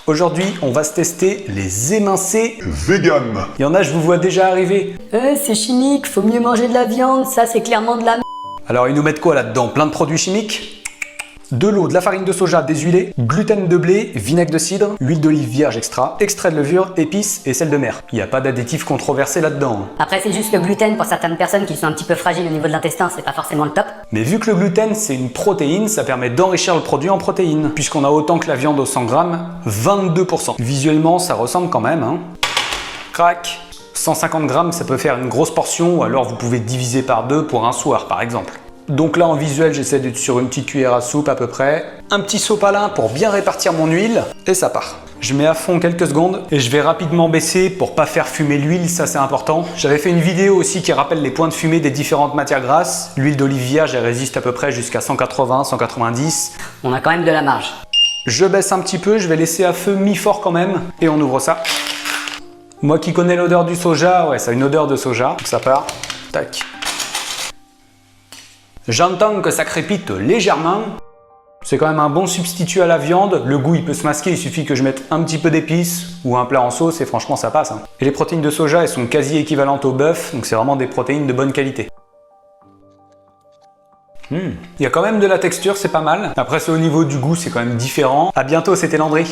Aujourd'hui, on va se tester les émincés Vegan. Il y en a, je vous vois déjà arriver. C'est chimique, faut mieux manger de la viande, ça c'est clairement de la merde. Alors, ils nous mettent quoi là-dedans? Plein de produits chimiques? De l'eau, de la farine de soja déshuilée, gluten de blé, vinaigre de cidre, huile d'olive vierge extra, extrait de levure, épices et sel de mer. Il n'y a pas d'additifs controversés là-dedans. Après c'est juste le gluten pour certaines personnes qui sont un petit peu fragiles au niveau de l'intestin, c'est pas forcément le top. Mais vu que le gluten c'est une protéine, ça permet d'enrichir le produit en protéines. Puisqu'on a autant que la viande au 100 grammes, 22%. Visuellement, ça ressemble quand même, hein. Crac! 150 grammes, ça peut faire une grosse portion, ou alors vous pouvez diviser par 2 pour un soir par exemple. Donc là en visuel, j'essaie d'être sur une petite cuillère à soupe à peu près. Un petit sopalin pour bien répartir mon huile et ça part. Je mets à fond quelques secondes et je vais rapidement baisser pour pas faire fumer l'huile, ça c'est important. J'avais fait une vidéo aussi qui rappelle les points de fumée des différentes matières grasses. L'huile d'olive vierge, elle résiste à peu près jusqu'à 180, 190. On a quand même de la marge. Je baisse un petit peu, je vais laisser à feu mi-fort quand même et on ouvre ça. Moi qui connais l'odeur du soja, ouais, ça a une odeur de soja, donc ça part. Tac. J'entends que ça crépite légèrement. C'est quand même un bon substitut à la viande. Le goût, il peut se masquer. Il suffit que je mette un petit peu d'épices ou un plat en sauce et franchement, ça passe. Hein. Et les protéines de soja, elles sont quasi équivalentes au bœuf. Donc, c'est vraiment des protéines de bonne qualité. Il y a quand même de la texture, c'est pas mal. Après, c'est au niveau du goût, c'est quand même différent. À bientôt, c'était Landry.